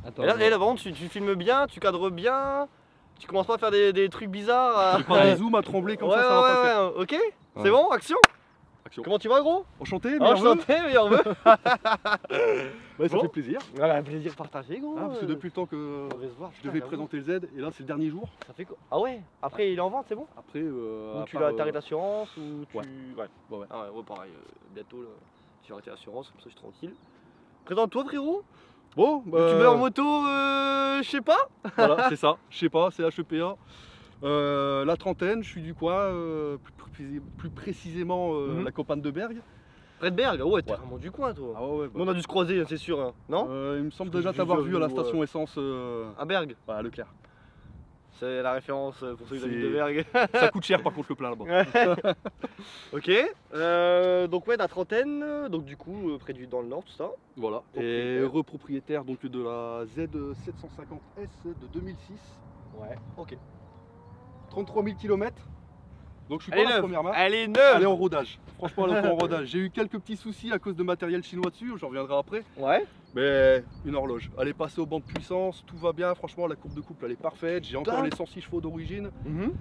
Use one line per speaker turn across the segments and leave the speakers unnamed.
Attends,
et là, par contre, tu filmes bien, tu cadres bien, tu commences pas à faire des trucs bizarres.
J'ai pas des zooms à trembler comme ça va pas le faire.
Ok,
Ouais.
c'est bon, action.
Action.
Comment tu vas, gros?
Enchanté, meilleur vœu.
Enchanté, meilleur vœu.
Ouais, ça
Bon.
fait plaisir.
Ah bah, plaisir partagé, gros.
Parce que depuis le temps que
On va se voir,
je devais présenter le Z, et là c'est le dernier jour.
Ça fait quoi? Ah ouais. Après, il est en vente, c'est bon?
Après,
Ou
à
tu
part,
l'as arrêté l'assurance ou tu...
ouais. Ouais.
Ah ouais, pareil, bientôt là, tu vas arrêter l'assurance, comme ça je suis tranquille. Présente-toi, frérot.
Bon,
Youtubeur moto, je sais pas.
voilà, c'est ça. Je sais pas, c'est HEPA. La trentaine, je suis du coin, plus précisément la campagne de Berg.
Redberg, ouais, t'es
Ouais.
vraiment du coin, toi.
Ah ouais,
On a dû se croiser, c'est sûr, hein. Non?
il me semble
Parce que
déjà
j'ai
t'avoir
déjà
vu à la
vu,
station essence
À Berg.
à Leclerc.
C'est la référence pour ceux qui
C'est-
habitent de Berg.
Ça coûte cher par contre le plein là-bas.
Ok, donc ouais, la trentaine, donc du coup, près du dans le nord, tout ça.
Voilà. Et
Propriétaire.
repropriétaire donc de la Z750S de 2006.
Ouais, ok.
33 000 km. Donc je suis
Elle est
pas la
neuve.
première main.
Elle est neuve.
Elle est en rodage. Franchement, elle est encore en rodage. J'ai eu quelques petits soucis à cause de matériel chinois dessus, j'en reviendrai après.
Ouais.
Mais une horloge. Elle est passée au banc de puissance, tout va bien. Franchement, la courbe de couple elle est parfaite. J'ai encore
Putain.
les 106 chevaux d'origine.
Mhm.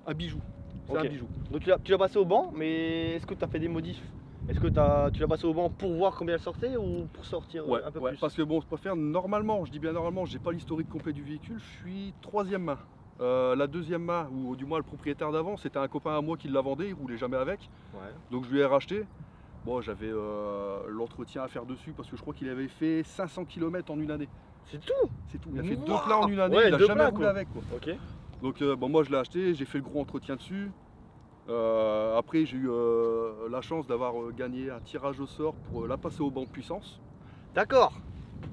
Un bijou. C'est
Ok.
un bijou.
Donc tu l'as passé au banc, mais est-ce que tu as fait des modifs? Est-ce que tu l'as passé au banc pour voir combien elle sortait ou pour sortir
Ouais,
un peu
ouais,
plus?
parce que bon, je préfère normalement, je dis bien normalement, j'ai pas l'historique complet du véhicule, je suis troisième main. La deuxième main, ou du moins le propriétaire d'avant, c'était un copain à moi qui l'a vendé, il roulait jamais avec,
Ouais.
donc je lui ai racheté. Bon, j'avais l'entretien à faire dessus parce que je crois qu'il avait fait 500 km en une année.
C'est tout?
C'est tout. Il a fait
Wow.
deux plats en une année,
Ouais,
il a
deux
jamais
plats,
roulé
quoi.
avec quoi.
Ok.
Donc bon, moi je l'ai acheté, j'ai fait le gros entretien dessus. Après j'ai eu la chance d'avoir gagné un tirage au sort pour la passer au banc de puissance.
D'accord.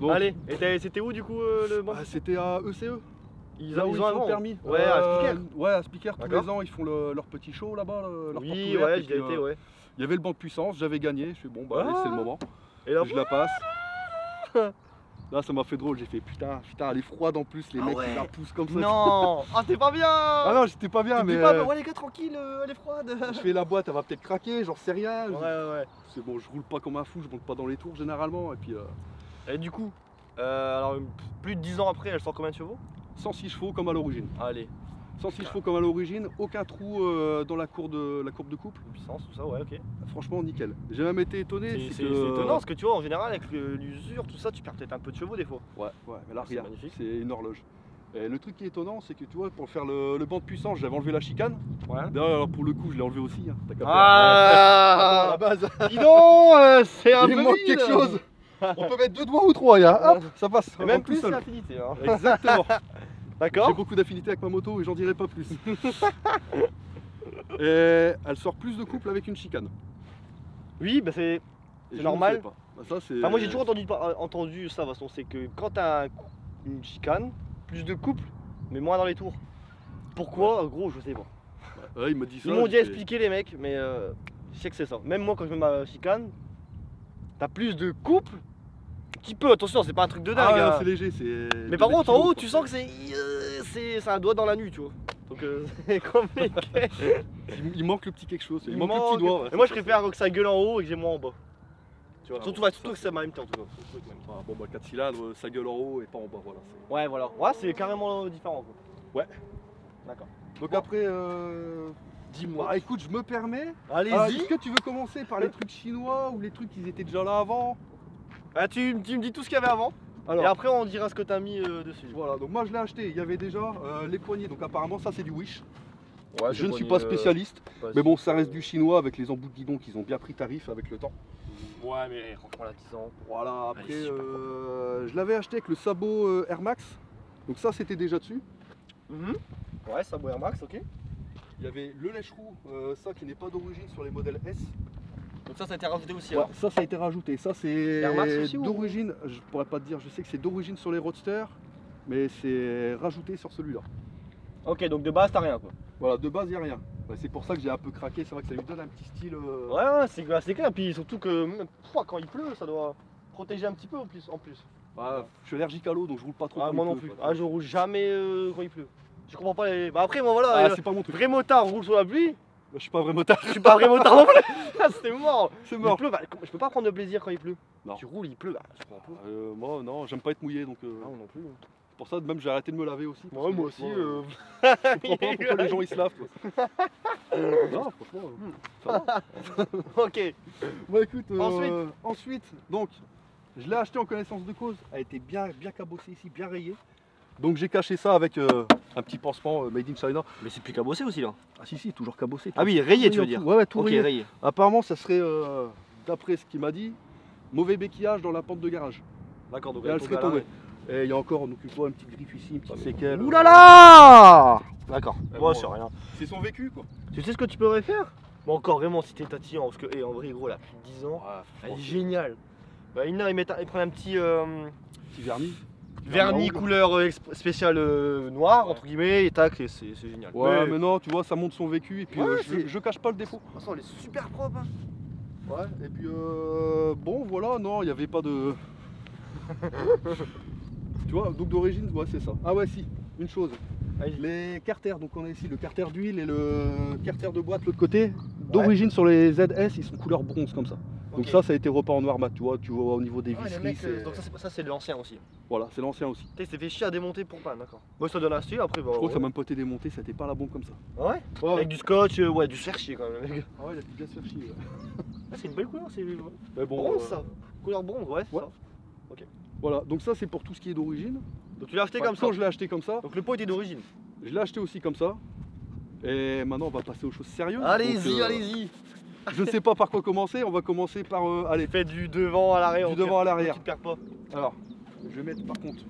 Donc,
Allez, et c'était où du coup le banc?
c'était à ECE.
Ils
Là où
ont
ils font
un
le
banc.
permis.
Ouais, à Spiker.
Ouais, à Spiker, tous
D'accord.
les ans ils font leur petit show là-bas, leur porte
Oui,
ouverte,
ouais,
et
j'y
puis,
ai été, ouais.
Il y avait le banc de puissance, j'avais gagné, je fais bon bah allez, c'est le moment.
Et là,
Je la passe. Là ça m'a fait drôle, j'ai fait putain, elle est froide en plus, les
Ah
mecs
ouais.
ils la poussent comme ça.
non. Ah, c'était pas bien.
Ah non, j'étais pas bien,
Tu
mais
dis pas, ouais les gars, tranquille, elle est froide.
je fais la boîte, elle va peut-être craquer, j'en sais rien.
Ouais, ouais.
C'est bon, je roule pas comme un fou, je monte pas dans les tours généralement, et puis
Et du coup, alors plus de 10 ans après, elle sort combien de chevaux?
106 chevaux comme à l'origine.
Allez,
106 chevaux comme à l'origine, aucun trou dans la courbe de couple.
puissance, tout ça, ouais, ok.
Franchement nickel. J'ai même été étonné.
C'est étonnant parce que tu vois, en général, avec l'usure, tout ça, tu perds peut-être un peu de chevaux des fois.
Ouais, mais là
C'est
regarde,
magnifique.
c'est une horloge. Et le truc qui est étonnant, c'est que tu vois, pour faire le banc de puissance, j'avais enlevé la chicane.
Ouais.
D'ailleurs, alors, pour le coup, je l'ai enlevé aussi. Hein. T'as capté,
Ah,
à la base.
dis donc, c'est un
Il
peu
manque
vide.
quelque chose. On peut mettre 2 doigts ou 3, hop, ça passe.
Et même
tout
plus, c'est
seul.
l'affinité. Hein.
Exactement.
D'accord.
J'ai beaucoup d'affinité avec ma moto et j'en dirai pas plus. Et elle sort plus de couple avec une chicane.
Oui, bah c'est.
Et je ne
normal.
sais pas. Bah, ça, c'est...
Enfin, moi j'ai toujours entendu ça, de toute façon, c'est que quand t'as une chicane, plus de couple, mais moins dans les tours. Pourquoi? Gros, je sais pas.
Ouais, il m'a dit ça.
Ils m'ont dit
j'ai fait-
expliquer les mecs, mais je sais que c'est ça. Même moi quand je mets ma chicane, t'as plus de couple. Un petit peu, attention, c'est pas un truc de dingue.
Ah,
hein.
c'est léger, c'est.
Mais par contre, en haut, tu sens que c'est un doigt dans la nuit, tu vois. Donc c'est compliqué.
Il manque le petit quelque chose. Il
Il
manque le petit doigt. ouais.
Et moi je préfère que ça gueule en haut et que j'ai moins en bas. Tu vois.
Ah,
Surtout,
bon,
surtout que c'est ma même temps, tu vois.
Ah, bon, bah 4 cylindres, ça gueule en haut et pas en bas, voilà.
Ouais, voilà. Ouais, c'est carrément différent. Quoi.
Ouais.
D'accord.
Donc après, dis-moi. Ah, écoute, je me permets.
Allez-y.
Est-ce que tu veux commencer par les trucs chinois ou les trucs qui étaient déjà là avant?
Ah, tu me dis tout ce qu'il y avait avant. Et après, on dira ce que t'as mis dessus.
Voilà, donc moi je l'ai acheté, il y avait déjà les poignées, donc apparemment ça c'est du Wish.
Ouais,
Je ne suis pas spécialiste, mais bon ça reste du chinois avec les embouts de guidon qu'ils ont bien pris tarif avec le temps.
Ouais, mais franchement, la 10 ans.
Voilà, après
Allez, super
je l'avais acheté avec le sabot Air Max, donc ça c'était déjà dessus.
Ouais, Sabot Air Max, ok.
Il y avait le lèche-roue, ça qui n'est pas d'origine sur les modèles S.
Donc ça a été rajouté aussi.
Ouais,
alors.
ça a été rajouté, ça
Air Max
c'est
aussi, ou-
d'origine, je pourrais pas te dire, je sais que c'est d'origine sur les Roadster, mais c'est rajouté sur celui-là.
Ok, donc de base, t'as rien quoi.
Voilà, de base il n'y a rien. Bah, c'est pour ça que j'ai un peu craqué, c'est vrai que ça lui donne un petit style.
Ouais, c'est clair. Puis surtout que quand il pleut, ça doit protéger un petit peu en plus.
Bah, je suis allergique à l'eau donc je roule pas trop.
Ah,
quand
moi
il
non
pleut,
plus.
quoi.
Ah, je roule jamais quand il pleut. Je comprends pas les. Bah après, moi voilà.
Ah, c'est pas mon truc.
Vrai motard roule sur la pluie,
Je suis pas un vrai motard.
Je suis pas un vrai motard non plus. Ah, c'était mort.
C'est
Il
mort.
pleut, bah, je peux pas prendre de plaisir quand il pleut.
Non.
Tu roules, il pleut, bah, je prends un peu.
Moi non, j'aime pas être mouillé donc.
Non, non plus.
C'est pour ça même j'ai arrêté de me laver aussi.
Ouais, moi aussi.
Je comprends pas pourquoi les gens ils se lavent. Quoi. Non, franchement. Ça va.
Ok.
Bon écoute,
Ensuite.
donc, je l'ai acheté en connaissance de cause. Elle a été bien cabossée ici, bien rayée. Donc j'ai caché ça avec un petit pansement made in China.
Mais c'est plus cabossé aussi là.
Ah si, toujours cabossé.
Ah oui, rayé tu veux dire.
Ouais, tout
Ok,
rayé.
rayé.
Apparemment, ça serait, d'après ce qu'il m'a dit, mauvais béquillage dans la pente de garage.
D'accord, donc
Et elle serait tombée. Et il y a encore, donc, une petite griffe ici, une petite séquelle.
Ouh là là. D'accord, moi c'est rien.
C'est son vécu quoi.
Tu sais ce que tu pourrais faire? Bon, encore vraiment si t'es tatillon, parce que en vrai gros là, plus de 10 ans, elle est géniale. Bah Ina ils prennent un petit
Petit vernis.
vernis couleur spéciale noire entre guillemets et tac et c'est génial.
Ouais mais non tu vois ça montre son vécu et puis
Ouais,
je cache pas le défaut.
De toute façon elle est super propre hein.
Ouais et puis bon voilà non il n'y avait pas de... Tu vois donc d'origine ouais c'est ça. Ah ouais si, une chose. Les carters, donc on a ici le carter d'huile et le carter de boîte de l'autre côté. D'origine sur les ZS ils sont couleur bronze comme ça. Donc ça a été repeint en noir mat, tu vois au niveau des visseries.
Donc ça c'est de l'ancien aussi.
Voilà, c'est l'ancien aussi.
Tu sais, c'est fait chier à démonter pour pas, d'accord. Moi ça donne un style après. Bah,
Je crois que ça n'a même pas été démonté, ça n'était pas la bombe comme ça.
Ah ouais, avec du scotch, ouais, du faire chier quand même.
Ah ouais, il a pu bien se faire chier.
Ah, c'est une belle couleur, c'est
Mais bon,
bronze ça. Couleur bronze, ouais, c'est ça. Ok.
Voilà, donc ça c'est pour tout ce qui est d'origine.
Donc tu l'as acheté comme ça.
Quand je l'ai acheté comme ça.
Donc le pot était d'origine.
Je l'ai acheté aussi comme ça. Et maintenant on va passer aux choses sérieuses.
Allez-y,
Donc,
allez-y.
Je ne sais pas par quoi commencer, on va commencer par allez.
Fais du devant à l'arrière.
Du devant à l'arrière.
Tu te perds pas.
Alors, je vais mettre par contre.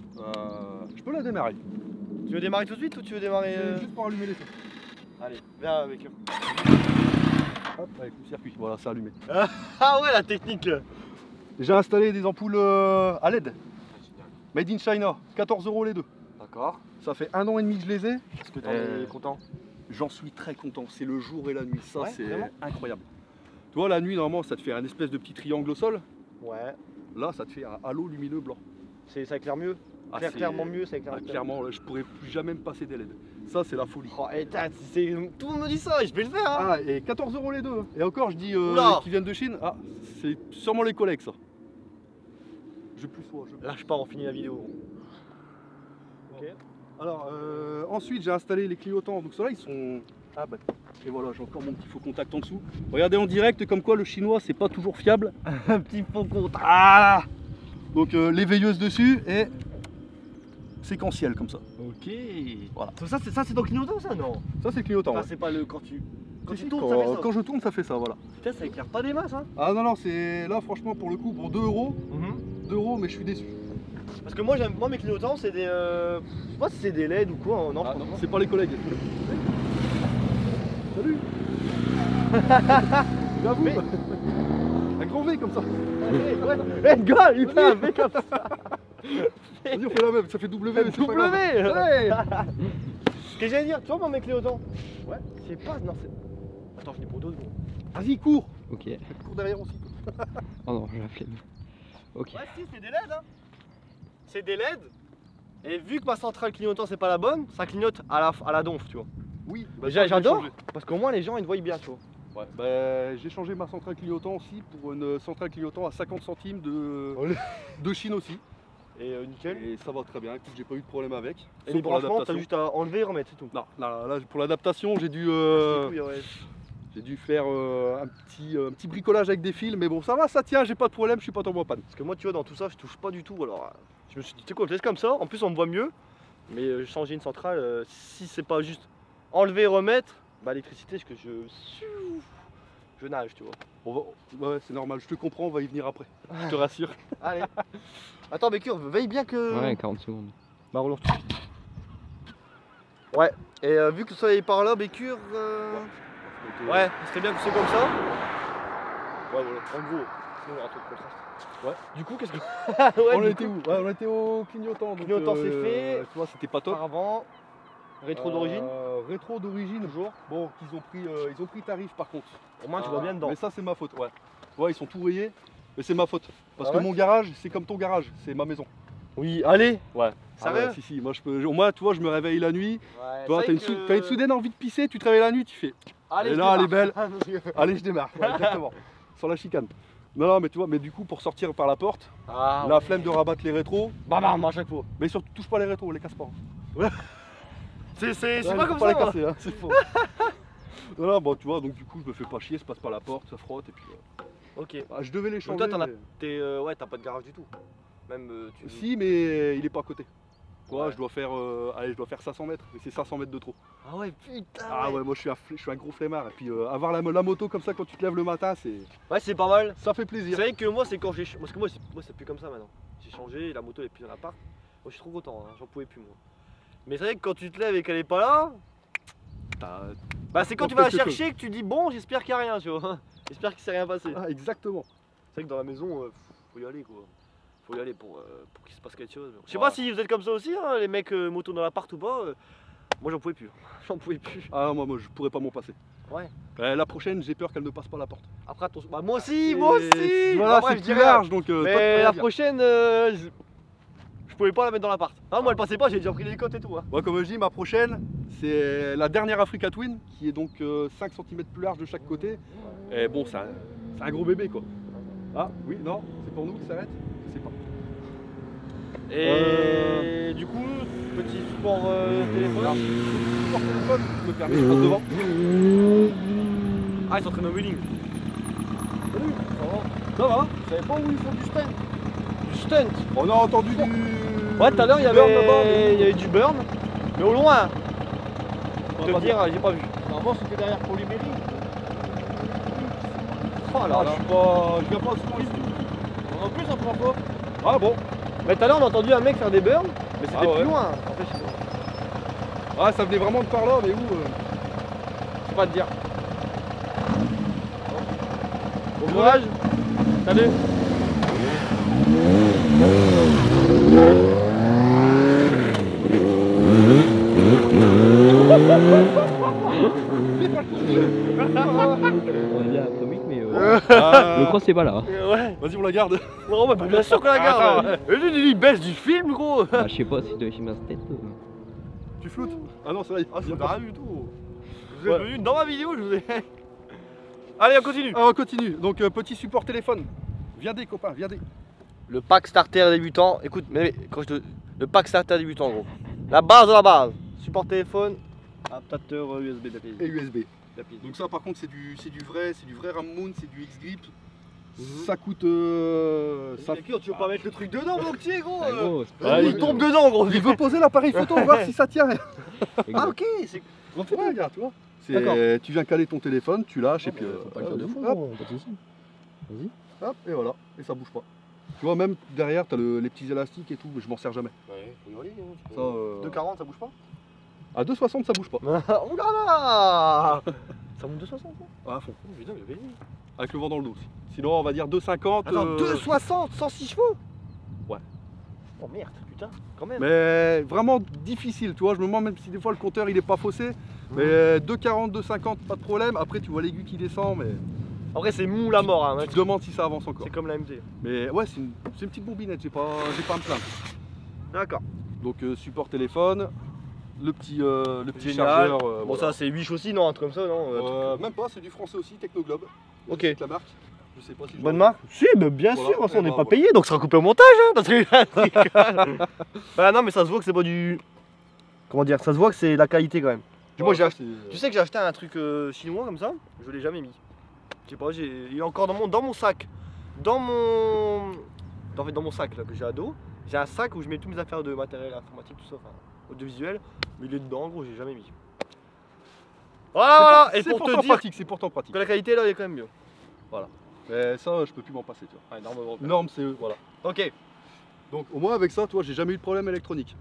Je peux la démarrer.
Tu veux démarrer tout de suite ou tu veux démarrer
Juste pour allumer les feux.
Allez, viens avec eux.
Hop, avec le circuit, voilà, c'est allumé.
Ah ouais, la technique.
J'ai installé des ampoules à LED. Made in China, 14 € les deux.
D'accord.
Ça fait 1 an et demi que je les ai.
Est-ce que t'en es content?
J'en suis très content, c'est le jour et la nuit, ça
Ouais,
c'est
vraiment
incroyable. Tu vois la nuit normalement ça te fait un espèce de petit triangle au sol,
Ouais.
là ça te fait un halo lumineux blanc.
Ça éclaire mieux.
Ah,
Clairement mieux, ça éclaire.
clairement, je pourrais plus jamais me passer des LED. Ça c'est la folie.
Oh, et tout le monde me dit ça et je vais le faire hein.
Ah et 14 € les deux. Et encore je dis
Oula.
qui viennent de Chine, ah c'est sûrement les collègues ça. Je plus sois, je...
Lâche pas, on finit la vidéo.
Ok. Alors ensuite j'ai installé les clignotants, donc ceux-là ils sont... Ah bah et voilà j'ai encore mon petit faux contact en dessous. Regardez en direct comme quoi le chinois c'est pas toujours fiable.
Un petit faux contact. Ah.
Donc les veilleuses dessus et séquentiel comme ça.
Ok.
Voilà.
Ça c'est ton clignotant ça non?
Ça c'est le clignotant.
Enfin,
Ouais.
c'est pas le quand tu
Si,
tournes ça fait ça.
quand je tourne ça fait ça voilà.
Putain ça éclaire pas des masses hein.
Ah non non c'est là franchement pour le coup pour 2 €, 2 € mais je suis déçu.
Parce que moi mes clignotants c'est des je sais pas si c'est des LED ou quoi, non,
Ah, non c'est pas les collègues. Salut. J'avoue. Un grand V comme ça.
Ouais. Le gars il fait un V comme ça.
Vas-y on fait la même, ça fait W mais c'est pas grave.
W.
Ouais.
Ce que j'allais dire, tu vois moi mes clignotants. Ouais. C'est pas non c'est. Attends je n'ai pour 2 secondes.
Vas-y cours.
Ok.
Cours derrière aussi.
Oh non, j'ai la flemme. Ok.
Ouais si c'est des LED hein. C'est des LED. Et vu que ma centrale clignotant c'est pas la bonne, ça clignote à la donf tu vois.
Oui.
J'adore parce qu'au moins les gens ils te voient bien tu vois.
Ouais, bah, j'ai changé ma centrale clignotant aussi pour une centrale clignotant à 50 centimes de Chine aussi.
Et nickel.
Et ça va très bien, écoute, j'ai pas eu de problème avec.
Et
Sauf
les
pour
branchements, t'as
l'adaptation.
juste à enlever et remettre, c'est tout.
Non, là, pour l'adaptation, j'ai dû faire un petit bricolage avec des fils, mais bon, ça va, ça tient, j'ai pas de problème, je suis pas tombé en panne.
Parce que moi, tu vois, dans tout ça, je touche pas du tout. Alors, je me suis dit, tu sais quoi, je laisse comme ça. En plus, on me voit mieux. Mais changer une centrale, si c'est pas juste enlever et remettre, bah, l'électricité, c'est que je nage, tu vois.
Ouais, c'est normal, je te comprends, on va y venir après. Je te rassure.
Allez. Attends, Bécure, veille bien que.
Ouais, 40 secondes.
Bah, relance tout de suite. Ouais. Et vu que le soleil est par là, Bécure. Ouais, c'était bien que c'est comme ça. Ouais, voilà, en gros, sinon il y aura trop de contraste. Ouais. Du coup, qu'est-ce que. Ouais,
On
du
était
coup,
où? Ouais, on était au clignotant. Donc,
Clignotant, c'est fait.
Tu vois, c'était pas top.
Auparavant, rétro d'origine.
Rétro d'origine, toujours. Bon, ils ont pris tarif par contre.
Au moins, tu vois bien dedans.
Mais ça, c'est ma faute, ouais. Ouais, ils sont tout rayés, mais c'est ma faute. Parce
Ah
que
ouais
mon garage, c'est comme ton garage, c'est ma maison.
Oui, allez.
Ouais.
Sérieux?
Si, si, moi je peux. Moi, tu vois, je me réveille la nuit.
Ouais,
Tu vois, t'as une soudaine envie de pisser, tu te réveilles la nuit, tu fais.
Allez,
Et
je
là, elle est
démarre.
belle. Allez, je démarre. Ouais, exactement. Sur la chicane. Non, non, mais tu vois, mais du coup, pour sortir par la porte,
Ah,
la
ouais.
flemme de rabattre les rétros.
Bam, à chaque fois.
Mais surtout, touche pas les rétros, les casse pas.
C'est
Ouais,
pas
faut
comme
pas
ça.
les casser, hein, c'est faux. Non, non, bon, tu vois, donc du coup, je me fais pas chier, ça passe par la porte, ça frotte, et puis.
Ok.
Je devais les
Donc
changer.
toi,
mais-
ouais, t'as pas de garage du tout. Même tu.
Si, mais il est pas à côté. Tu vois,
Ouais.
je dois faire, allez, je dois faire 500 mètres, mais c'est 500 mètres de trop.
Ah ouais, putain.
Ah ouais, moi je suis un gros flemmard. Et puis avoir la moto comme ça quand tu te lèves le matin,
Ouais, c'est pas mal.
ça fait
C'est
plaisir.
vrai que moi, c'est quand j'ai. Parce que moi, c'est plus comme ça maintenant. J'ai changé, la moto elle est plus dans l'appart. Moi, je suis trop content, hein, j'en pouvais plus moi. Mais c'est vrai que quand tu te lèves et qu'elle est pas là, bah c'est quand
Pour
tu vas la
quelque
chercher que tu dis bon, j'espère qu'il y a rien, tu vois. J'espère qu'il s'est rien passé.
Ah, exactement.
C'est vrai que dans la maison, faut y aller quoi. Faut y aller pour qu'il se passe quelque chose. Je sais
Ouais.
pas si vous êtes comme ça aussi, hein, les mecs moto dans l'appart ou pas. Moi, j'en pouvais plus. J'en pouvais plus.
Ah, moi je pourrais pas m'en passer.
Ouais.
La prochaine, j'ai peur qu'elle ne passe pas la porte.
Après, attention. Bah, moi aussi, moi aussi.
Voilà,
Après,
c'est
je
plus
dirais,
large donc. toi, tu peux
Mais
rien
la
dire.
prochaine, je pouvais pas la mettre dans l'appart. Ah, moi, elle passait pas, j'ai déjà pris les côtes et tout. Hein.
Moi, comme je dis, ma prochaine, c'est la dernière Africa Twin qui est donc 5 cm plus large de chaque côté. Et bon, c'est un gros bébé quoi. Ah, oui, non, c'est pour nous qui s'arrête. Je sais pas.
Et du coup, petit support téléphone.
Sur téléphone, je me permets, je passe devant.
Ah, ils sont en train de wheeling.
Salut,
Ça va.
ça va?
Je savais pas où ils font du stunt. Du stunt.
On a entendu du.
Ouais, tout à l'heure, il y
du burn là-bas,
avait du burn, mais au loin.
On
Te
va
le dire, j'ai pas vu.
Normalement, c'était derrière Polymérie.
Oh là là.
Je viens pas souvent ici.
En plus, ça prend pas.
Ah bon?
Mais tout à l'heure, on a entendu un mec faire des burns, mais c'était
Ah ouais.
plus loin. En fait,
Ah, ça venait vraiment de par là, mais où
je sais pas te dire. Bon courage. Salut.
On est bien comique, mais le cross c'est pas là. Hein.
Ouais.
Vas-y, on la garde.
Non, bah, bien sûr qu'on la garde. Il baisse du film, gros.
Bah, je sais pas si tu dois filmer un tête.
Tu floutes? Ah non, c'est vrai.
Ah, c'est pas du tout. Vous
Ouais.
êtes venu dans ma vidéo, je vous ai. Allez, on continue.
Ah, on continue. Donc, petit support téléphone. Viendez, copains, viendez.
Le pack starter débutant. Écoute, mais quand je te. Le pack starter débutant, gros. La base de la base. Support téléphone. Adaptateur USB d'API.
Et USB. Donc ça par contre c'est du vrai RAM mount, c'est du X-Grip. Ça coûte ça...
Tu veux pas mettre le truc dedans, mon petit, gros
Ah, gros, c'est
Ah,
pas
il tombe dedans, gros.
Il veut poser l'appareil photo, voir si ça tient.
Ah, ok. C'est.
Ouais, regarde, tu vois.
D'accord.
Tu viens caler ton téléphone, tu lâches et puis
Faut pas le faire deux fois,
hop,
gros, pas de soucis. Vas-y.
hop, et voilà, et ça bouge pas. Tu vois, même derrière t'as les petits élastiques et tout, mais je m'en sers jamais.
Ouais, faut y aller.
Ça,
2,40, ça bouge pas.
à 2,60 ça bouge pas.
Oh là là. Ça monte 2,60, hein.
Ah, à fond.
Oh, putain, j'avais dit.
Avec le vent dans le dos aussi. Sinon on va dire 2,50.
Attends, 2,60, 106 chevaux.
Ouais.
Oh merde, putain, quand même.
Mais vraiment difficile, tu vois, je me demande même si des fois le compteur il est pas faussé. Mais 2,40, 2,50, pas de problème. Après tu vois l'aiguille qui descend, mais
En vrai, c'est mou la mort, hein.
tu te demandes si ça avance encore.
C'est comme la MT.
Mais ouais, c'est une petite bobinette, j'ai pas à me plaindre.
D'accord.
Donc support téléphone, le petit
Génial.
chargeur.
Bon,
voilà.
ça, c'est 8 aussi, non? Un truc comme ça, non?
Même pas, c'est du français aussi, Technoglobe.
Ok.
C'est la marque. Je sais pas si je
Bonne
dois-
marque? Si, mais bien
Voilà,
sûr, on
et
n'est
bah,
pas
voilà.
payé, donc ça sera coupé au montage, hein, parce que... Bah non, mais ça se voit que c'est pas du... Comment dire? Ça se voit que c'est la qualité quand même. Moi,
Ouais,
j'ai
ça,
acheté... Tu sais que j'ai acheté un truc chinois comme ça, je l'ai jamais mis. Je sais pas, il est encore dans mon sac. Dans mon sac là, que j'ai à dos, j'ai un sac où je mets tous mes affaires de matériel informatique, tout ça, enfin, audiovisuel, mais il est dedans, en gros, j'ai jamais mis. Voilà, voilà. Et
c'est
pour te
pourtant
dire
pratique, c'est pourtant pratique.
que la qualité là, elle est quand même mieux.
Mais ça, je peux plus m'en passer, tu vois.
Ouais, norme.
Norme, c'est voilà.
Ok.
Donc au moins avec ça, toi, j'ai jamais eu de problème électronique.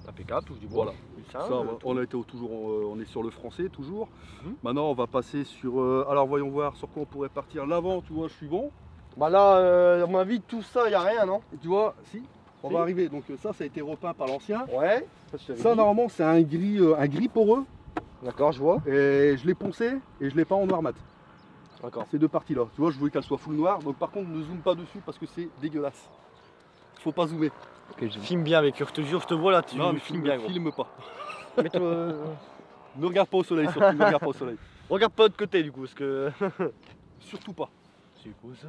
Impeccable, touche du bois.
Voilà.
Ça,
Ça, on a été toujours, on est sur le français toujours.
Mhm.
Maintenant, on va passer sur. Alors voyons voir sur quoi on pourrait partir. L'avant, tu vois, je suis bon.
Bah là, à mon avis, tout ça, y a rien, non?
Et tu vois, si, on
Si.
va arriver. Donc ça a été repeint par l'ancien.
Ouais.
Ça, normalement, c'est un gris poreux.
D'accord, je vois.
Et je l'ai poncé et je l'ai peint en noir mat.
D'accord.
Ces deux parties-là. Tu vois, je voulais qu'elle soit full noire. Donc par contre, ne zoome pas dessus parce que c'est dégueulasse. faut pas zoomer.
Ok, je...
Filme bien avec eux, je te jure, je te vois là, tu
Non, mais
filmes bien gros.
filme pas.
Mets-toi,
Ne regarde pas au soleil, surtout ne regarde pas au soleil.
regarde pas de l'autre côté du coup, parce que...
Surtout pas.
C'est quoi ça?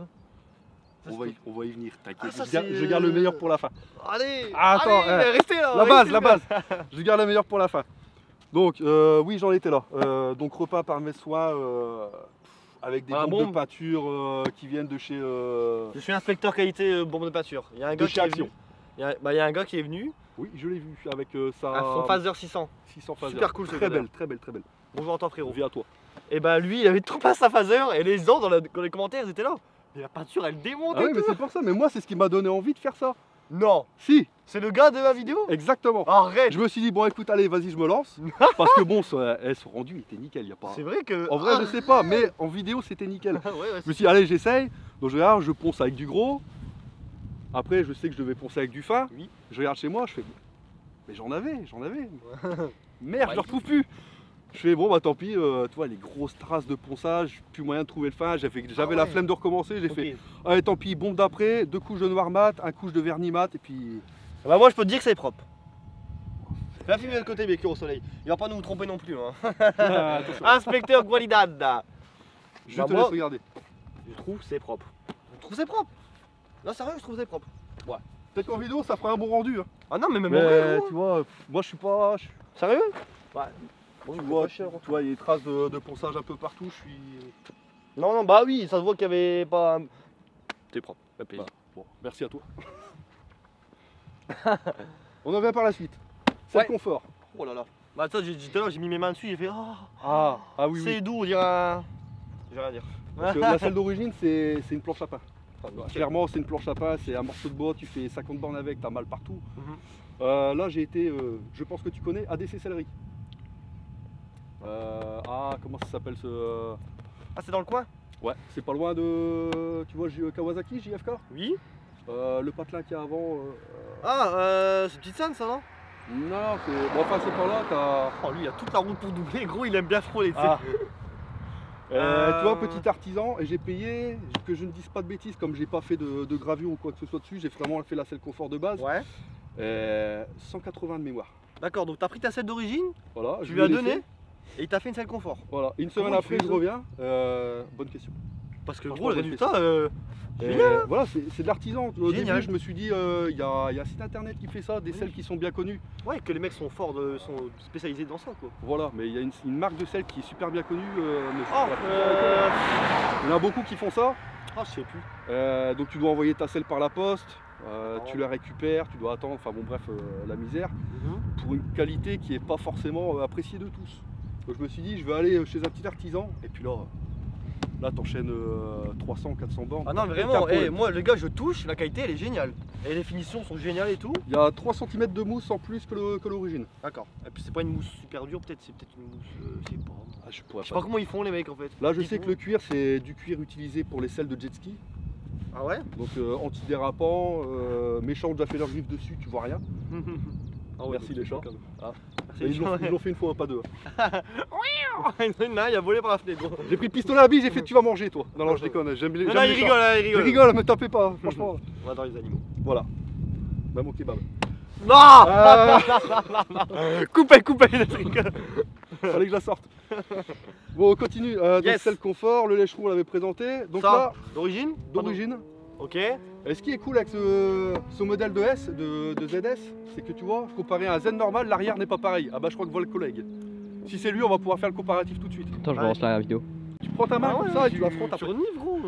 On va y venir, t'inquiète.
Ah, ça,
Je garde le meilleur pour la fin.
Allez,
Ah, attends,
allez, restez là.
La base,
restez
la
là.
base. Je garde le meilleur pour la fin. Donc, oui, j'en étais là. Donc, repas par mes soins avec des
Ah,
bombes de
bombe.
peinture qui viennent de chez.
Je suis inspecteur qualité bombe de peinture. Il y a un
De
gars
chez
qui est
Action.
venu. Il y a un gars qui est venu,
Oui, je l'ai vu avec sa.
son phaser 600.
600 phaser.
Super cool, ce
Très
gars.
belle, très belle, très belle.
Bonjour à toi frérot.
Viens à toi.
Et bah lui, il avait trop pas sa phaser et les gens dans les commentaires ils étaient là. Et la peinture elle démonte
Ah
et
oui, mais
tout.
c'est pour ça. Mais moi, c'est ce qui m'a donné envie de faire ça.
Non,
Si,
c'est le gars de ma vidéo.
exactement.
Arrête.
Je me suis dit, bon, écoute, allez, vas-y, je me lance. Parce que bon, son rendu, il était nickel. Y a pas.
C'est vrai que.
En vrai, je sais pas, mais en vidéo, c'était nickel.
Ouais, ouais,
Je me suis dit, allez, j'essaye. Donc je regarde, je ponce avec du gros. Après, je sais que je devais poncer avec du fin.
Oui.
Je regarde chez moi, je fais, mais j'en avais. Merde, je le retrouve plus. Je fais, bon, bah tant pis, tu vois, les grosses traces de ponçage, plus moyen de trouver le fin. J'avais la
ouais.
flemme de recommencer. J'ai
Ok.
fait, allez, tant pis, bombe d'après, 2 couches de noir mat, 1 couche de vernis mat, et puis.
Bah moi je peux te dire que c'est propre. Fais la filmer de l'autre côté Bécure au soleil. Il va pas nous tromper non plus. Hein.
Attention,
Inspecteur Qualidad.
je
Bah,
te
moi-
laisse regarder.
Je trouve c'est propre. Je trouve c'est propre. Non sérieux, je trouve c'est propre.
Peut-être qu'en vidéo, ça fera un bon rendu. Hein.
Ah non mais même en
Mais
vrai, gros.
tu vois, moi, je suis pas.
Sérieux?
Ouais.
Bon,
Tu
il
vois,
coûte pas cher, hein.
tu vois, il y a des traces de ponçage un peu partout. Je suis.
Non non bah oui, ça se voit qu'il y avait pas. T'es propre. Pas payé.
Bah, bon, merci à toi. On en vient par la suite. C'est
Ouais.
le confort.
Oh là là. Bah ça j'ai tout à l'heure j'ai mis mes mains dessus, j'ai fait
Ah oui,
c'est
oui.
doux, on dirait un. J'ai rien à dire.
Parce que la selle d'origine, c'est une planche à pain.
Ah, nickel.
Clairement, c'est une planche à pain, c'est un morceau de bois, tu fais 50 bornes avec, t'as mal partout.
Mhm.
Là, j'ai été, je pense que tu connais, ADC Sellerie. Comment ça s'appelle ce.
Ah c'est dans le coin?
Ouais, c'est pas loin de. Tu vois, Kawasaki, JFK.
Oui.
Le patelin qu'il y a avant.
Ah c'est Petite Seine ça non?
Non, c'est. Bon, enfin, c'est pas là, t'as.
Oh lui il a toute la route pour doubler, gros il aime bien frôler, tu sais.
Ah.
Euh,
Tu vois, petit artisan, et j'ai payé, que je ne dise pas de bêtises, comme j'ai pas fait de gravure ou quoi que ce soit dessus, j'ai vraiment fait la selle confort de base.
Ouais.
180 de mémoire.
D'accord, donc t'as pris ta selle d'origine,
Voilà,
tu
je
lui as
ai
donné
laissé.
et il t'a fait une selle confort.
Voilà, une semaine
Comment il
après,
fait
je
ça
reviens. Bonne question.
Parce que
Franchement,
gros le
bonne
résultat,
Et
génial.
voilà, c'est de l'artisan. Au
Génial.
début, je me suis dit, il y a un site internet qui fait ça, des
Oui.
selles qui sont bien connues.
Ouais que les mecs sont forts, sont spécialisés dans ça quoi.
Voilà, mais il y a une marque de selles qui est super bien connue. Mais je
Oh,
sais pas. Il y en a beaucoup qui font ça.
je sais plus.
Donc tu dois envoyer ta selle par la poste,
Oh.
tu la récupères, tu dois attendre, enfin bon bref, la misère, pour une qualité qui n'est pas forcément appréciée de tous. Donc je me suis dit, je vais aller chez un petit artisan, et puis là t'enchaînes 300, 400 bornes.
Ah non mais
Aucun
vraiment,
problème.
moi les gars je touche, la qualité elle est géniale. Et les finitions sont géniales et tout.
Il y a 3 cm de mousse en plus que l'origine.
D'accord. Et puis c'est pas une mousse super dure, peut-être c'est peut-être une mousse, je sais pas.
Ah, je pourrais
Je sais pas comment ils font les mecs en fait.
Là je
Ils
sais
font-
que le cuir c'est du cuir utilisé pour les selles de jet ski.
Ah ouais?
Donc antidérapant, mes champs ont déjà fait leur griffe dessus, tu vois rien.
Ah ouais,
Merci
donc
les
c'est
champs.
cadeau.
Ah.
Merci
Et
les
ils l'ont
champs.
ils l'ont fait une fois, pas deux.
Il a volé par la fenêtre gros.
J'ai pris le pistolet à billes, j'ai fait tu vas manger toi. Non non je déconne, j'aime les
Non,
j'aime
non,
les
il
chats.
rigole, là, il
Je
rigole.
rigole, me tapez pas, franchement.
On va dans les animaux.
Voilà. Même au kebab.
Non
Ah,
Coupez, je rigole.
fallait que je la sorte. Bon on continue, donc
Yes.
c'est le confort, le lèche-roux on l'avait présenté. Donc
Ça,
là,
d'origine?
d'origine.
Ok.
Et ce qui est cool avec ce modèle de S, de ZS, c'est que tu vois, comparé à un Z normal, l'arrière n'est pas pareil. Ah bah je crois que voit le collègue. Si c'est lui, on va pouvoir faire le comparatif tout de suite.
Attends, je
Ouais.
relance la vidéo.
Tu prends ta main comme ça et tu la frottes
Tu
après.
renives gros.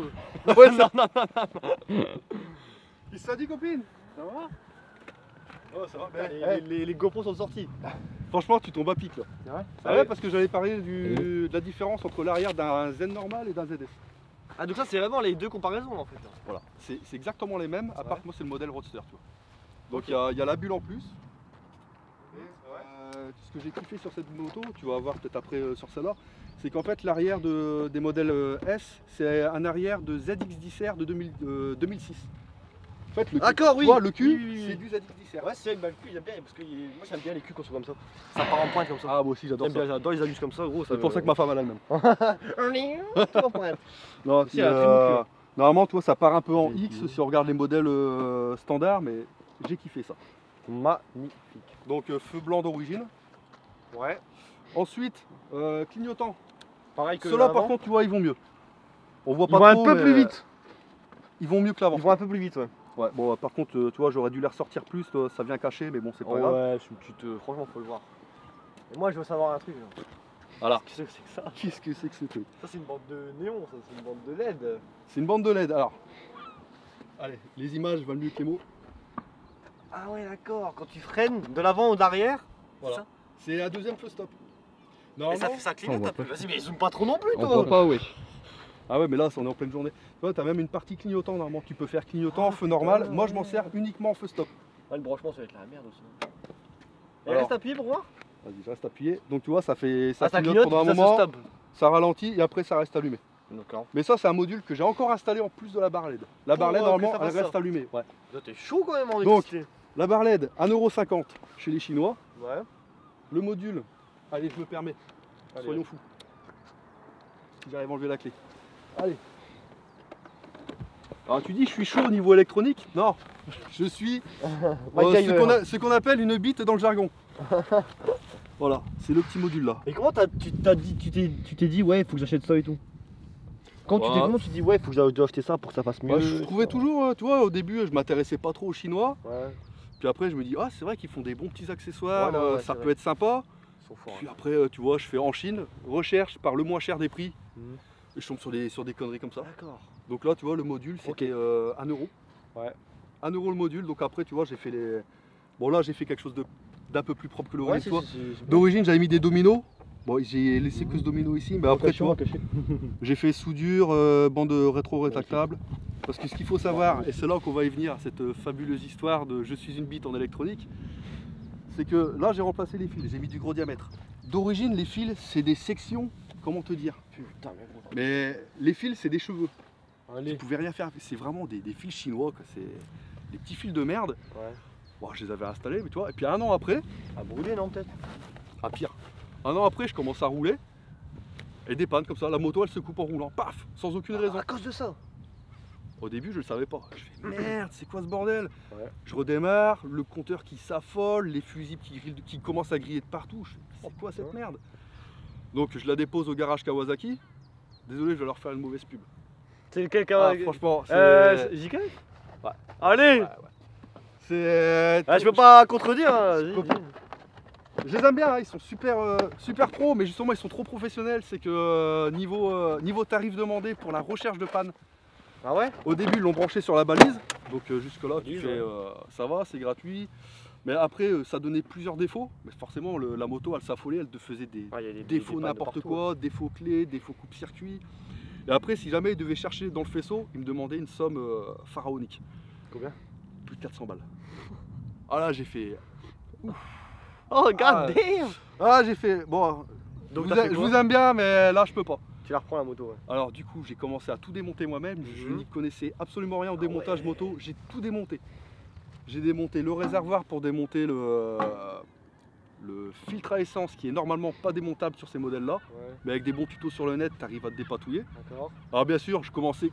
Ouais, ça. Il se dit copine. Ça va? Oh, ça va.
Les GoPros sont sortis.
Franchement, tu tombes à pic là.
Ah ouais?
Ah ouais, parce que j'allais parler de la différence entre l'arrière d'un Z normal et d'un ZS.
Ah donc ça c'est vraiment les deux comparaisons en fait.
Voilà, c'est exactement les mêmes, à part
Ouais.
que moi c'est le modèle Roadster, tu vois. Donc
Ok.
il y a la bulle en plus. Et, ce que j'ai kiffé sur cette moto, tu vas voir peut-être après sur celle-là, c'est qu'en fait l'arrière des modèles S, c'est un arrière de ZX10R de 2006. En fait, le cul,
D'accord,
tu
oui.
vois, le cul,
Oui, oui, oui.
c'est du ZX10R.
Ouais c'est vrai que bah, le cul j'aime bien parce que moi j'aime bien les culs quand sont comme ça. Ça part en pointe comme ça.
Ah, moi aussi j'adore
J'aime
ça.
bien, j'adore les alus comme ça gros.
C'est pour ça que ma femme elle a le même.
Tout en pointe.
Non,
Aussi, elle a un très beau cul, hein.
Normalement, tu vois, ça part un peu en X si on regarde les modèles standards, mais j'ai kiffé ça.
Magnifique.
Donc feu blanc d'origine.
Ouais.
Ensuite, clignotant.
Pareil que
Ceux-là,
l'avant.
par contre, tu vois, ils vont mieux. On voit
Ils
pas
vont un
trop,
peu
mais
plus vite.
Ils vont mieux que l'avant.
Ils vont un peu plus vite, ouais.
Ouais, bon, par contre, tu vois, j'aurais dû les ressortir plus, ça vient cacher, mais bon, c'est pas grave.
Ouais, franchement, faut le voir. Et moi, je veux savoir un truc. Là.
Voilà.
Qu'est-ce que c'est que ça?
Qu'est-ce que c'est que ce truc?
Ça, c'est une bande de néon, ça, c'est une bande de LED.
C'est une bande de LED. Alors, allez, les images valent mieux que les mots.
Ah ouais, d'accord. Quand tu freines de l'avant ou d'arrière,
Voilà. C'est la deuxième feu stop.
et
Normalement.
ça
On
clignote
voit
un peu.
pas.
Vas-y, mais zoome pas trop non plus,
On
toi.
voit pas, wesh.
Ah ouais, mais là, on est en pleine journée. Tu vois, t'as même une partie clignotant normalement. Tu peux faire clignotant, feu normal. Moi, je m'en sers uniquement en feu stop.
Ah, le branchement, ça va être la merde aussi. Et
Alors.
reste appuyé pour voir.
Vas-y, je reste appuyé. Donc, tu vois, ça fait ça
Ah, ça
clignote
clignote,
pendant un
ça
moment,
se stoppe.
ça ralentit et après, ça reste allumé.
D'accord.
Mais ça, c'est un module que j'ai encore installé en plus de la barre LED. La barre LED,
que
normalement,
ça
elle
fasse
reste
ça.
allumée. Ouais.
Là, t'es chaud quand même en
Donc.
électricité.
La barre LED, 1,50 € chez les Chinois.
Ouais.
Le module, allez, je me permets,
Allez,
soyons fous. Si j'arrive à enlever la clé. Allez. Alors tu dis je suis chaud au niveau électronique? Non, je suis ce qu'on appelle une bite dans le jargon. Voilà, c'est le petit module là.
Et comment tu t'es dit ouais, faut que j'achète ça et tout? Comment tu dis ouais, faut que je dois acheter ça pour que ça fasse mieux?
Ouais, je trouvais toujours, tu vois, au début je m'intéressais pas trop aux Chinois.
Ouais.
Puis après je me dis, ah c'est vrai qu'ils font des bons petits accessoires,
Voilà, ouais,
ça
c'est
peut
vrai.
être sympa.
Ils sont forts.
Puis après, tu vois, je fais en Chine, recherche par le moins cher des prix.
Mhm.
Et je tombe sur des conneries comme ça.
D'accord.
Donc là, tu vois, le module, c'était 1 €.
Ouais.
1 € le module. Donc après, tu vois, j'ai fait les. Bon, là, j'ai fait quelque chose d'un peu plus propre que l'origine.
Ouais,
D'origine, j'avais mis des dominos. Bon, j'ai laissé que ce domino ici. Mais après, tu vois, j'ai fait soudure, bande rétro-rétractable. Parce que ce qu'il faut savoir, et c'est là qu'on va y venir, cette fabuleuse histoire de je suis une bite en électronique, c'est que là, j'ai remplacé les fils. J'ai mis du gros diamètre. D'origine, les fils, c'est des sections. Comment te dire?
Putain, mais gros.
Mais les fils, c'est des cheveux. Tu
Allez.
pouvais rien faire. C'est vraiment des fils chinois. C'est des petits fils de merde.
Ouais.
Bon, je les avais installés, mais tu vois. Et puis un an après,
À brûler, non, peut-être?
ah pire. Un an après, je commence à rouler. Et des pannes comme ça. La moto, elle se coupe en roulant. Paf, sans aucune raison.
À cause de ça.
Au début, je le savais pas. Je fais merde, c'est quoi ce bordel?
Ouais.
Je redémarre, le compteur qui s'affole, les fusibles qui commencent à griller de partout. Je fais, c'est quoi cette merde? Donc je la dépose au garage Kawasaki. Désolé, je vais leur faire une mauvaise pub.
C'est quelqu'un.
Ah, franchement, c'est.
JK?
Ouais.
Allez!
Ouais. C'est.
Ah, je peux pas contredire. Hein.
Je peux pas. Je les aime bien, hein, ils sont super, super pros, mais justement ils sont trop professionnels. C'est que niveau tarif demandé pour la recherche de panne,
Ah ouais?
au début ils l'ont branché sur la balise, donc jusque là tu
Balise,
fais ça va, c'est gratuit. Mais après ça donnait plusieurs défauts, mais forcément la moto elle s'affolait, elle te faisait des
Ah, y a des
défauts
pannes de
n'importe
partout,
quoi, défauts clés, défauts coupe-circuit. Et après si jamais ils devaient chercher dans le faisceau, ils me demandaient une somme pharaonique.
Combien?
Plus de 400 balles. Ah là j'ai fait.
Oh, god
Ah,
damn!
Ah j'ai fait. Bon,
Donc,
je vous aime bien, mais là je peux pas.
Tu la reprends la moto, ouais.
Alors du coup j'ai commencé à tout démonter moi-même, je
Mhm.
n'y connaissais absolument rien au démontage
ouais.
moto, j'ai tout démonté. J'ai démonté le réservoir pour démonter le filtre à essence qui est normalement pas démontable sur ces modèles là,
Ouais,
mais avec des bons tutos sur le net tu arrives à te dépatouiller.
d'accord.
Alors bien sûr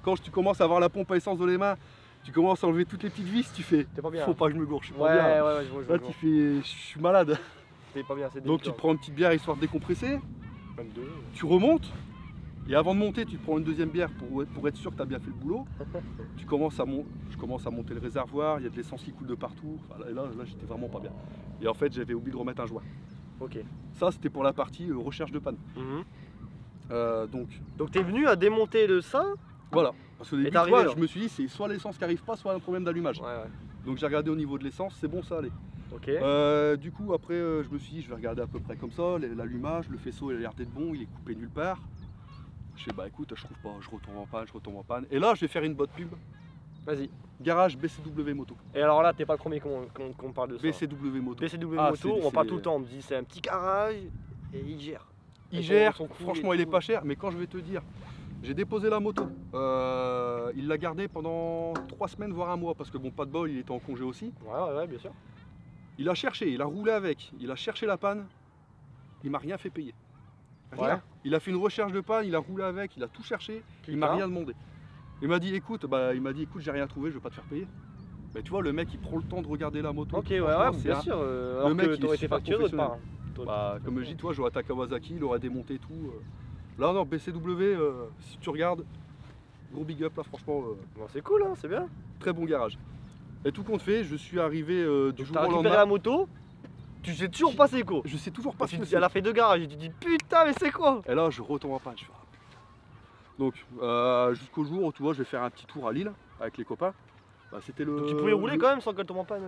quand tu commences à avoir la pompe à essence dans les mains, tu commences à enlever toutes les petites vis, tu fais
T'es pas bien.
faut pas que je me gourre, je suis
Ouais,
pas bien.
ouais, je vois.
Là tu fais je suis malade.
T'es pas bien, c'est
Donc tu te prends une petite bière histoire de décompresser,
22.
tu remontes, et avant de monter, tu te prends une deuxième bière pour être sûr que tu as bien fait le boulot. Je commence à monter le réservoir, il y a de l'essence qui coule de partout. Enfin, là j'étais vraiment pas bien. Et en fait, j'avais oublié de remettre un joint.
Ok.
Ça, c'était pour la partie recherche de panne. Donc
Donc t'es venu à démonter le ça?
voilà. Parce que au début,
t'es arrivé,
tu vois,
là.
je me suis dit, c'est soit l'essence qui arrive pas, soit un problème d'allumage.
Ouais, ouais.
Donc j'ai regardé au niveau de l'essence, c'est bon, ça allait.
Ok.
Du coup, après, je me suis dit, je vais regarder à peu près comme ça, l'allumage, le faisceau, il a l'air d'être bon, il est coupé nulle part. Je fais, bah écoute, je trouve pas, je retombe en panne. Et là, je vais faire une bonne pub.
Vas-y.
Garage BCW Moto.
Et alors là, t'es pas le premier qu'on parle de ça.
BCW Moto.
BCW
Ah,
Moto,
c'est-
on parle
c'est-
tout le temps. On me dit c'est un petit garage et il gère.
Il
Et
gère,
son coût
franchement
et
il est
tout.
pas cher, mais quand je vais te dire, j'ai déposé la moto, il l'a gardé pendant 3 semaines voire un mois, parce que bon pas de bol, il était en congé aussi.
Ouais, bien sûr.
Il a cherché, il a roulé avec, il a cherché la panne, il m'a rien fait payer. Rien.
Ouais.
Il a fait une recherche de panne, il a roulé avec, il a tout cherché, il m'a
Putain.
rien demandé. Il m'a dit écoute, j'ai rien trouvé, je vais pas te faire payer. Mais tu vois, le mec il prend le temps de regarder la moto.
Ok, ouais, bien sûr.
Le mec il
t'aurais
est
été
super
facturé d'autre part.
Bah, comme je dis, toi, j'aurais ta Kawasaki, il aurait démonté tout. Là, non, BCW, si tu regardes, gros big up là, franchement.
Bon, c'est cool, hein, c'est bien.
Très bon garage. Et tout compte fait, je suis arrivé du jour
T'as
au
récupéré
lendemain.
la moto, tu sais toujours pas c'est quoi.
Je sais toujours pas ce que c'est.
Elle a fait 2 garages et tu te dis putain, mais c'est quoi?
Et là, je retombe en panne. Je fais, ah, putain. Donc, jusqu'au jour où tu vois, je vais faire un petit tour à Lille avec les copains. Bah, c'était le.
Donc tu pouvais rouler quand même sans qu'elle tombe en panne.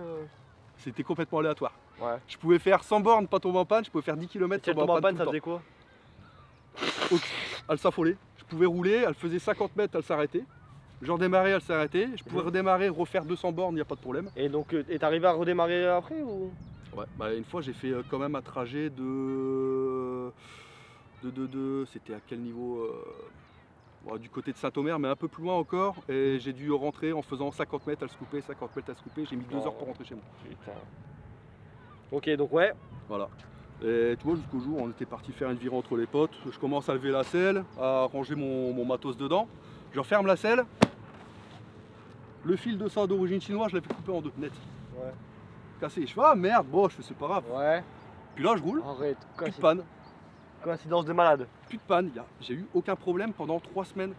C'était complètement aléatoire.
Ouais.
Je pouvais faire 100 bornes, pas tomber en panne. Je pouvais faire 10 km
Si elle
sans
tombe
tomber
en panne, ça
tout le
faisait quoi?
temps. Elle s'affolait. Je pouvais rouler, elle faisait 50 mètres, elle s'arrêtait. Je redémarrais, elle s'arrêtait. Je pouvais redémarrer, refaire 200 bornes, il n'y a pas de problème.
Et donc, t'es arrivé à redémarrer après ou?
Ouais, bah une fois j'ai fait quand même un trajet c'était à quel niveau du côté de Saint-Omer, mais un peu plus loin encore. Et j'ai dû rentrer en faisant 50 mètres, elle se coupait, 50 mètres, elle se coupait. J'ai mis 2 heures pour rentrer chez moi.
Putain. Ok, donc ouais.
Voilà. Et tu vois, jusqu'au jour où on était parti faire une virée entre les potes. Je commence à lever la selle, à ranger mon matos dedans. Je referme la selle. Le fil de ça d'origine chinoise, je l'avais coupé en 2, net.
Ouais.
Cassé. Je fais ah merde, bon, je fais c'est pas grave.
Ouais.
Puis là, je roule,
Arrête.
plus de panne.
Coïncidence de malade.
Plus de panne, j'ai eu aucun problème pendant 3 semaines.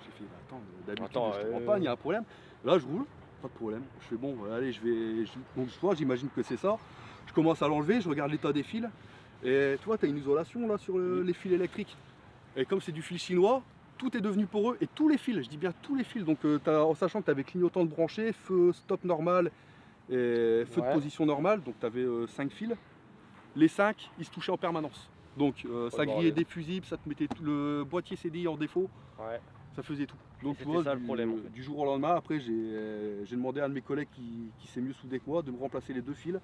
J'ai fait, bah, attends, d'habitude je te prends panne, il y a un problème. Là je roule, pas de problème. Je fais bon, allez, donc j'imagine que c'est ça. Je commence à l'enlever, je regarde l'état des fils. Et tu vois, tu as une isolation là sur les fils électriques. Et comme c'est du fil chinois, tout est devenu poreux. Et tous les fils, je dis bien tous les fils. Donc en sachant que tu avais clignotant de branché, feu stop normal et feu de position normale. Donc tu avais 5 fils. Les 5, ils se touchaient en permanence. Donc ça grillait des fusibles, ça te mettait le boîtier CDI en défaut, ça faisait tout. Donc tu vois,
ça, le problème, en fait.
du jour au lendemain, après j'ai demandé à un de mes collègues qui sait mieux souder que moi de me remplacer les 2 fils.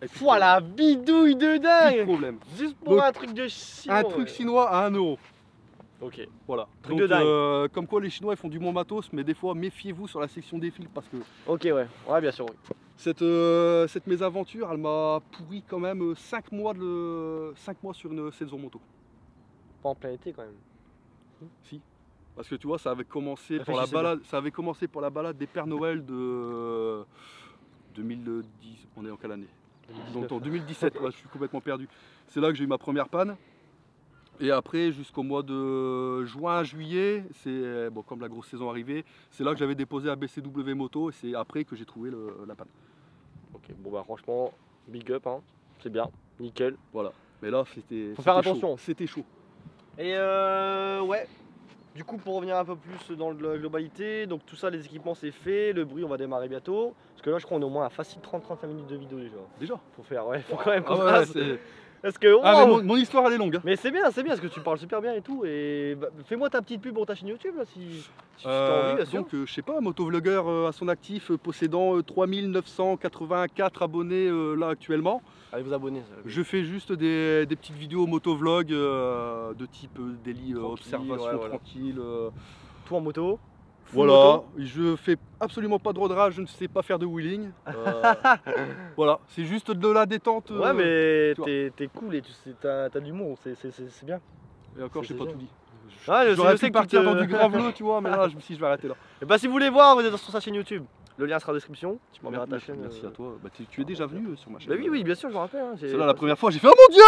Et puis,
la bidouille de
plus de
dingue.
problème.
Juste pour
Donc,
un truc de chinois.
Un truc chinois à 1 €.
Ok.
Voilà.
Truc
Donc,
de dingue.
comme quoi les Chinois ils font du bon matos, mais des fois méfiez-vous sur la section des fils parce que
Ok, ouais, bien sûr. Oui.
cette mésaventure elle m'a pourri quand même 5 mois sur une saison moto.
Pas en plein été quand même.
Si. Parce que tu vois, ça avait commencé pour
Réfléchissez
la balade des Pères Noël de 2010. On est en quelle année? Donc en 2017, ouais, je suis complètement perdu. C'est là que j'ai eu ma première panne. Et après, jusqu'au mois de juin, juillet, c'est bon, comme la grosse saison arrivait, c'est là que j'avais déposé à BCW Moto et c'est après que j'ai trouvé la panne.
Ok, bon bah franchement, big up, hein. C'est bien, nickel.
Voilà. Mais là, c'était.
Faut faire
c'était
attention.
chaud. C'était chaud.
Et ouais, du coup pour revenir un peu plus dans la globalité, donc tout ça, les équipements c'est fait, le bruit on va démarrer bientôt. Parce que là je crois qu'on est au moins à facile 30-35 minutes de vidéo déjà.
Déjà.
Faut faire, ouais, faut quand même qu'on
Ah ouais,
fasse.
c'est-
Parce que
Ah,
wow.
mais mon histoire elle est longue. Hein.
Mais c'est bien, parce que tu parles super bien et tout. Et bah, fais-moi ta petite pub pour ta chaîne YouTube là si tu as envie, bien sûr.
Donc je sais pas, motovlogueur à son actif, possédant 3984 abonnés là actuellement.
Allez vous abonner. Ça.
Je fais juste des petites vidéos motovlog de type daily observation
ouais, voilà.
tranquille.
Tout en moto. full
Voilà,
moto.
je fais absolument pas de road rage, je ne sais pas faire de wheeling. Voilà, c'est juste de la détente.
Ouais mais
tu vois.
t'es cool et tu sais, t'as de l'humour, c'est bien.
Et encore,
c'est
j'ai pas
bien.
tout dit.
Ah, je
J'aurais
sais
pu
que
partir
tu te-
dans du graveleux, tu vois, mais là, je me suis dit, je vais arrêter là.
Et bah si vous voulez voir, vous êtes sur sa chaîne YouTube. Le lien sera en description. Tu m'enverras ta chaîne.
Merci à toi. Bah, tu es déjà venu sur ma chaîne.
Bah oui, bien sûr, je me rappelle. Hein,
C'est là la première fois, j'ai fait oh mon dieu.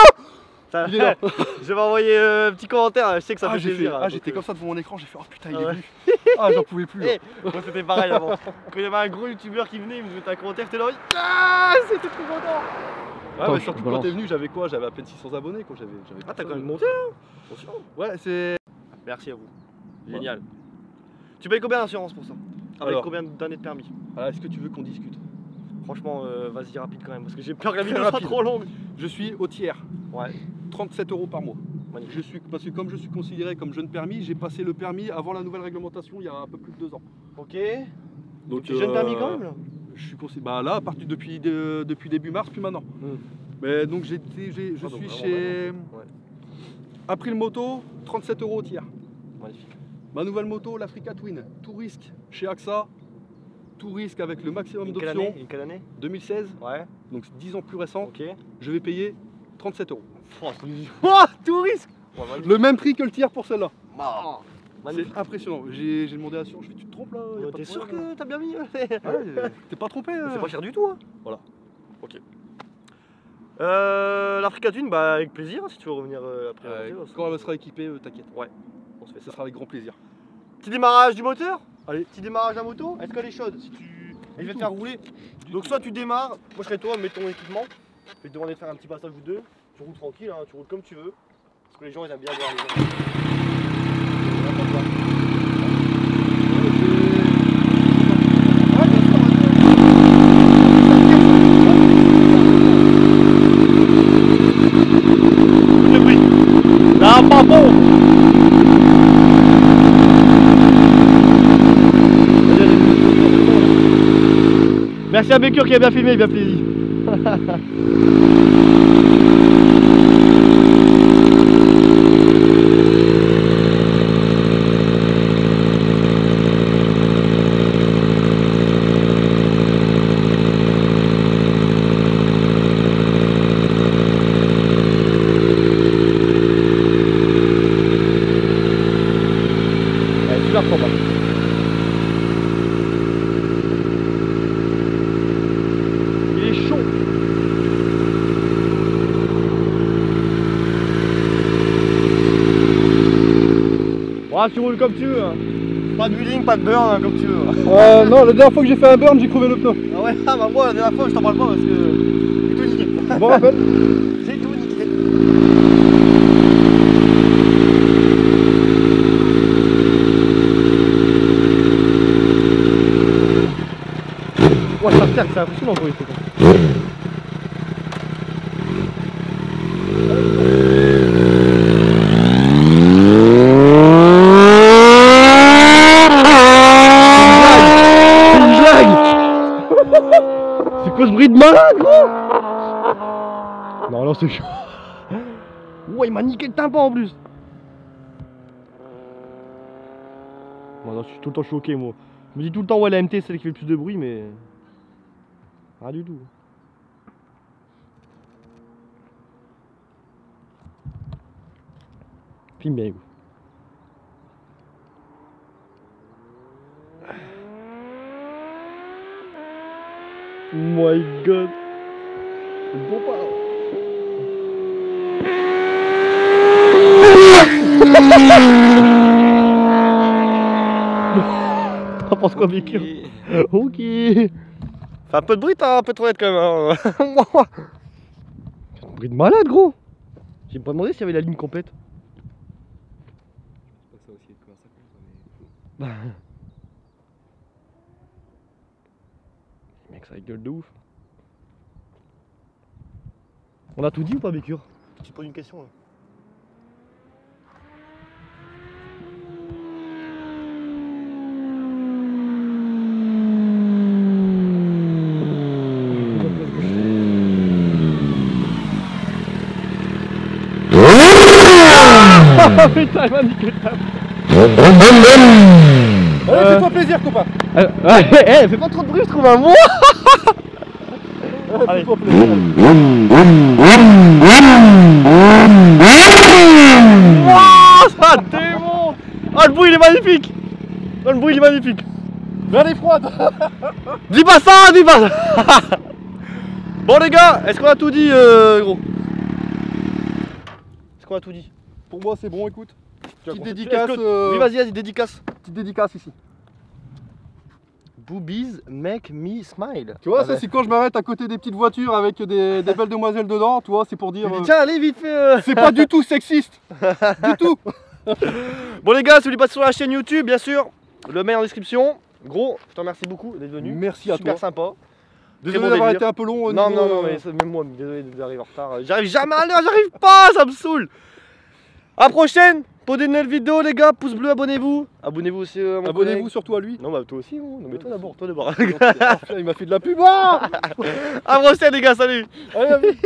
Ça-
Il est là.
Je vais envoyer un petit commentaire, je sais que ça fait
J'ai
plaisir. hein,
j'étais
donc,
comme ça devant mon écran, j'ai fait oh putain, il
Ah
est
ouais.
venu. Ah, j'en pouvais plus. là.
Eh, moi c'était pareil avant. Quand il y avait un gros youtubeur qui venait, il me mettait un commentaire, j'étais là, ah, c'était trop content.
Ouais,
Attends,
mais
je
surtout quand
balance.
t'es venu, j'avais quoi? J'avais à peine 600 abonnés quand j'avais.
Ah, t'as quand même monté, hein. Attention.
Ouais, c'est.
Merci à vous. Génial. Tu payes combien d'assurance pour ça? Avec
Alors.
combien d'années de permis?
Alors, est-ce que tu veux qu'on discute?
Franchement, vas-y rapide quand même, parce que j'ai peur que la
Très
vidéo soit
rapide.
trop longue.
Je suis au tiers,
Ouais,
37 € par mois.
magnifique.
Parce que comme je suis considéré comme jeune permis, j'ai passé le permis avant la nouvelle réglementation il y a un peu plus de 2 ans.
Ok.
Donc
Tu es jeune permis quand même là?
Je suis considéré. Bah là, à partir depuis début mars, plus maintenant.
Hmm.
Mais donc je
Ah, donc
suis
vraiment
chez
maintenant. Ouais,
April Moto, 37 € au tiers.
magnifique.
Ma nouvelle moto, l'Africa Twin, tout risque chez AXA, tout risque avec le maximum
Une quelle
d'options.
année? Une quelle année?
2016,
Ouais,
donc 10 ans plus récent,
ok.
je vais payer 37 €.
Oh, tout risque. Ouais, magnifique.
Le même prix que le tiers pour celle-là.
Oh, Magnifique.
C'est impressionnant. J'ai demandé à Sion, je fais tu te trompes là y a pas
T'es
de
sûr
problème,
que t'as bien mis
Ouais, t'es pas trompé.
C'est pas cher du tout, hein.
Voilà.
Ok. L'Africa Twin, bah avec plaisir, si tu veux revenir après.
Quand elle sera équipée, t'inquiète.
Ouais, on se fait
Ça
ça.
sera avec grand plaisir.
Petit démarrage du moteur. Allez, petit démarrage à moto. Est-ce qu'elle est chaude? Si tu... Elle va te faire rouler. Donc soit tu démarres, moi je serai toi, mets ton équipement. Je vais te demander de faire un petit passage ou deux. Tu roules tranquille, hein, tu roules comme tu veux. Parce que les gens ils aiment bien voir les gens. Ah, pas bon! Merci à Bécure qui a bien filmé, il a bien plaisir. Super sympa. Il est chaud. Ouais, tu roules comme tu veux. Hein. Pas de wheeling, pas de burn, hein, comme tu veux.
Non, la dernière fois que j'ai fait un burn, j'ai crevé le pneu.
Ah ouais, ah bah moi la dernière fois je t'en parle pas parce que j'ai tout niqué.
Bon rappel.
J'ai tout niqué. Ouais, ça me c'est impressionnant pour les trucs. C'est quoi ce bruit de malade, gros? Non, là c'est chaud. Ouais, il m'a niqué le tympan en plus. Moi, non, je suis tout le temps choqué, moi. Je me dis tout le temps, ouais, la MT c'est celle qui fait le plus de bruit, mais. Rien du tout. Filme bien, Hugo. My god. C'est bon pas. T'en penses quoi, Bécure? Ok. Fais un peu de bruit, t'as un peu trop net quand même. Hein. Un bruit de malade, gros. J'ai pas demandé s'il y avait la ligne complète.
Ça aussi être mais...
Mec, ça gueule de ouf. On a tout dit ou pas, Bécure? Tu te poses une question là. Ah putain, il m'a niqué le table.
Allez, fais-toi plaisir, copain.
Ouais, fais pas trop de bruit, je trouve un mot. Allez, fais-toi plaisir. Wow, ça démonte. Oh, le bruit il est magnifique. Oh, le bruit il est magnifique.
Elle est froide.
Dis pas ça, dis pas ça. Bon les gars, est-ce qu'on a tout dit, gros? Est-ce qu'on a tout dit?
Pour moi, c'est bon, écoute. Petite
Est-ce
dédicace.
que- Oui, vas-y, dédicace.
Petite dédicace ici.
Boobies make me smile.
Tu vois,
Ah
ça,
ouais.
c'est quand je m'arrête à côté des petites voitures avec des belles demoiselles dedans, tu vois, c'est pour dire.
Tu dis, tiens, allez, vite fait.
C'est pas du tout sexiste. Du tout.
Bon les gars, si vous voulez passer sur la chaîne YouTube, bien sûr, le mail en description. Gros, je te remercie beaucoup d'être venu.
Merci à
Super
toi.
sympa.
Désolé
bon
d'avoir
délire.
été un peu long. au
Non,
niveau,
non, non, mais même moi, désolé d'arriver en retard. J'arrive jamais à l'heure, j'arrive pas, ça me saoule. À la prochaine pour des nouvelles vidéos, les gars. Pouce bleu, abonnez-vous. Abonnez-vous aussi à mon
Abonnez-vous
collègue.
surtout à lui.
Non, bah toi aussi, non, mais toi d'abord, toi d'abord.
Il m'a fait de la pub. Ah
À la prochaine, les gars, salut.
Allez, à vite.